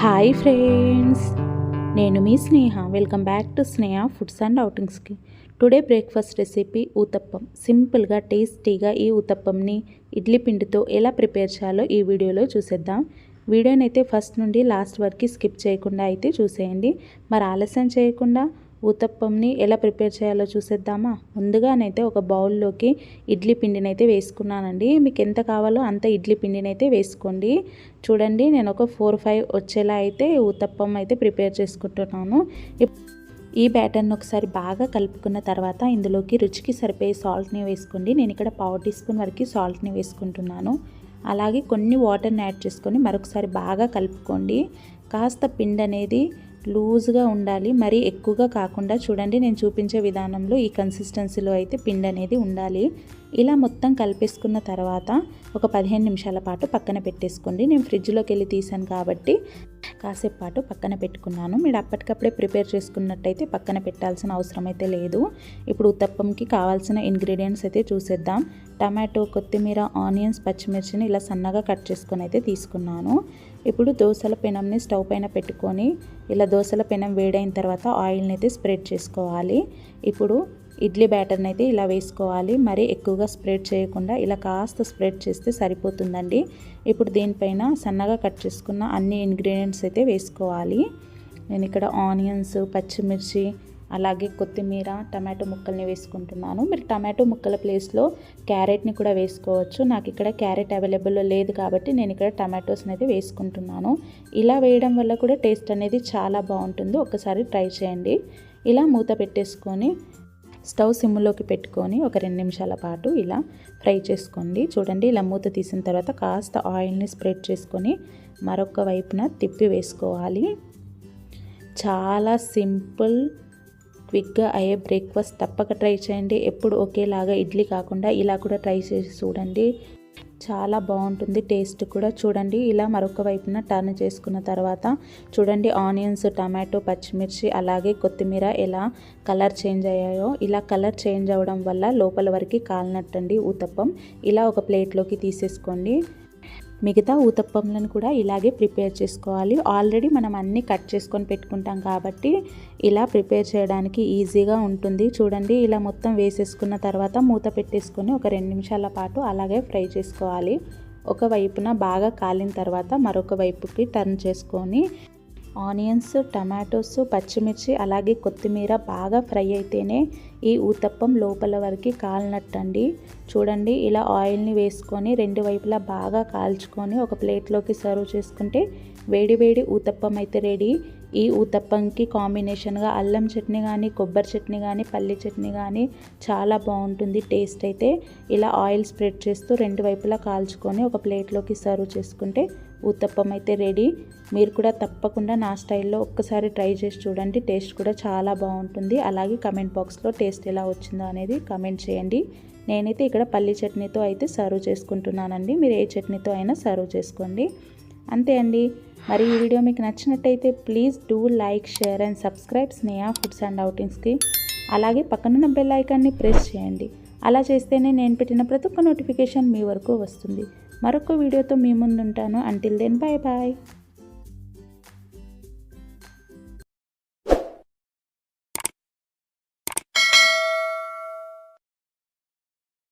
Hi friends, నేను మీ Sneha. Welcome back to Sneha foods and అవుటింగ్స్కి. Today breakfast recipe uttapam. సింపుల్గా టేస్టీగా ఈ ఊతప్పంని ఇడ్లీ పిండితో ఎలా ప్రిపేర్ చేయాలో ఈ వీడియోలో చూసేద్దాం. వీడియోని అయితే ఫస్ట్ నుండి లాస్ట్ వరకు స్కిప్ చేయకుండా అయితే చూసేయండి. మరి ఆలస్యం చేయకుండా ఊతప్పంని ఎలా ప్రిపేర్ చేయాలో చూసేద్దామా. ముందుగానైతే ఒక బౌల్లోకి ఇడ్లీ పిండిని అయితే వేసుకున్నానండి. మీకు ఎంత కావాలో అంత ఇడ్లీ పిండిని అయితే వేసుకోండి. చూడండి, నేను ఒక 4-5 వచ్చేలా అయితే ఊతప్పం అయితే ప్రిపేర్ చేసుకుంటున్నాను. ఈ బ్యాటర్ని ఒకసారి బాగా కలుపుకున్న తర్వాత ఇందులోకి రుచికి సరిపోయే సాల్ట్ని వేసుకోండి. నేను ఇక్కడ 1/2 టీ స్పూన్ వరకు సాల్ట్ని వేసుకుంటున్నాను. అలాగే కొన్ని వాటర్ని యాడ్ చేసుకొని మరొకసారి బాగా కలుపుకోండి. కాస్త పిండి అనేది లూజ్గా ఉండాలి, మరీ ఎక్కువగా కాకుండా. చూడండి, నేను చూపించే విధానంలో ఈ కన్సిస్టెన్సీలో అయితే పిండి అనేది ఉండాలి. ఇలా మొత్తం కలిపేసుకున్న తర్వాత ఒక 15 నిమిషాల పాటు పక్కన పెట్టేసుకోండి. నేను ఫ్రిడ్జ్లోకి వెళ్ళి తీసాను కాబట్టి కాసేపు పాటు పక్కన పెట్టుకున్నాను. మీరు అప్పటికప్పుడే ప్రిపేర్ చేసుకున్నట్టయితే పక్కన పెట్టాల్సిన అవసరం అయితే లేదు. ఇప్పుడు ఉత్తప్పంకి కావాల్సిన ఇంగ్రీడియంట్స్ అయితే చూసేద్దాం. టమాటో, కొత్తిమీర, ఆనియన్స్, పచ్చిమిర్చిని ఇలా సన్నగా కట్ చేసుకొని అయితే తీసుకున్నాను. ఇప్పుడు దోసల పెనంని స్టవ్ పైన పెట్టుకొని ఇలా దోసల పెనం వేడైన తర్వాత ఆయిల్ని అయితే స్ప్రెడ్ చేసుకోవాలి. ఇప్పుడు ఇడ్లీ బ్యాటర్ని అయితే ఇలా వేసుకోవాలి. మరీ ఎక్కువగా స్ప్రెడ్ చేయకుండా ఇలా కాస్త స్ప్రెడ్ చేస్తే సరిపోతుందండి. ఇప్పుడు దీనిపైన సన్నగా కట్ చేసుకున్న అన్ని ఇంగ్రీడియంట్స్ అయితే వేసుకోవాలి. నేను ఇక్కడ ఆనియన్స్, పచ్చిమిర్చి, అలాగే కొత్తిమీర, టమాటో ముక్కల్ని వేసుకుంటున్నాను. మీరు టమాటో ముక్కల ప్లేస్లో క్యారెట్ని కూడా వేసుకోవచ్చు. నాకు ఇక్కడ క్యారెట్ అవైలబుల్లో లేదు కాబట్టి నేను ఇక్కడ టమాటోస్ని అయితే వేసుకుంటున్నాను. ఇలా వేయడం వల్ల కూడా టేస్ట్ అనేది చాలా బాగుంటుంది. ఒకసారి ట్రై చేయండి. ఇలా మూత పెట్టేసుకొని స్టవ్ సిమ్లోకి పెట్టుకొని ఒక 2 నిమిషాల పాటు ఇలా ఫ్రై చేసుకోండి. చూడండి, ఇలా మూత తీసిన తర్వాత కాస్త ఆయిల్ని స్ప్రెడ్ చేసుకొని మరొక వైపున తిప్పి వేసుకోవాలి. చాలా సింపుల్, క్విక్గా అయ్యే బ్రేక్ఫాస్ట్. తప్పక ట్రై చేయండి. ఎప్పుడు ఒకేలాగా ఇడ్లీ కాకుండా ఇలా కూడా ట్రై చేసి చూడండి. చాలా బాగుంటుంది టేస్ట్ కూడా. చూడండి, ఇలా మరొక వైపున టర్న్ చేసుకున్న తర్వాత చూడండి ఆనియన్స్, టమాటో, పచ్చిమిర్చి అలాగే కొత్తిమీర ఎలా కలర్ చేంజ్ అయ్యాయో. ఇలా కలర్ చేంజ్ అవ్వడం వల్ల లోపల వరకు కాలినట్టండి ఊతప్పం. ఇలా ఒక ప్లేట్లోకి తీసేసుకోండి. మిగతా ఊతప్పంలను కూడా ఇలాగే ప్రిపేర్ చేసుకోవాలి. ఆల్రెడీ మనం అన్నీ కట్ చేసుకొని పెట్టుకుంటాం కాబట్టి ఇలా ప్రిపేర్ చేయడానికి ఈజీగా ఉంటుంది. చూడండి, ఇలా మొత్తం వేసేసుకున్న తర్వాత మూత పెట్టేసుకొని ఒక 2 నిమిషాల పాటు అలాగే ఫ్రై చేసుకోవాలి. ఒక వైపున బాగా కాలిన తర్వాత మరొక వైపుకి టర్న్ చేసుకొని ఆనియన్స్, టమాటోస్, పచ్చిమిర్చి అలాగే కొత్తిమీర బాగా ఫ్రై అయితేనే ఈ ఊతప్పం లోపల వరకు కాలినట్టండి. చూడండి, ఇలా ఆయిల్ని వేసుకొని 2 వైపులా బాగా కాల్చుకొని ఒక ప్లేట్లోకి సర్వ్ చేసుకుంటే వేడి వేడి ఊతప్పం అయితే రెడీ. ఈ ఊతప్పంకి కాంబినేషన్గా అల్లం చట్నీ కానీ, కొబ్బరి చట్నీ కానీ, పల్లి చట్నీ కానీ చాలా బాగుంటుంది టేస్ట్ అయితే. ఇలా ఆయిల్ స్ప్రెడ్ చేస్తూ 2 వైపులా కాల్చుకొని ఒక ప్లేట్లోకి సర్వ్ చేసుకుంటే ఊతప్పం అయితే రెడీ. మీరు కూడా తప్పకుండా నా స్టైల్లో ఒక్కసారి ట్రై చేసి చూడండి. టేస్ట్ కూడా చాలా బాగుంటుంది. అలాగే కమెంట్ బాక్స్లో టేస్ట్ ఎలా వచ్చిందో అనేది కమెంట్ చేయండి. నేనైతే ఇక్కడ పల్లి చట్నీతో అయితే సర్వ్ చేసుకుంటున్నానండి. మీరు ఏ చట్నీతో అయినా సర్వ్ చేసుకోండి. అంతే అండి. మరి ఈ వీడియో మీకు నచ్చినట్టయితే please do like, share and subscribe Sneha foods and అవుటింగ్స్కి. అలాగే పక్కనున్న బెల్ ఐకాన్ని ప్రెస్ చేయండి. అలా చేస్తేనే నేను పెట్టిన ప్రతి ఒక్క నోటిఫికేషన్ మీ వరకు వస్తుంది. మరొక వీడియోతో మీ ముందు ఉంటాను. Until then, bye bye.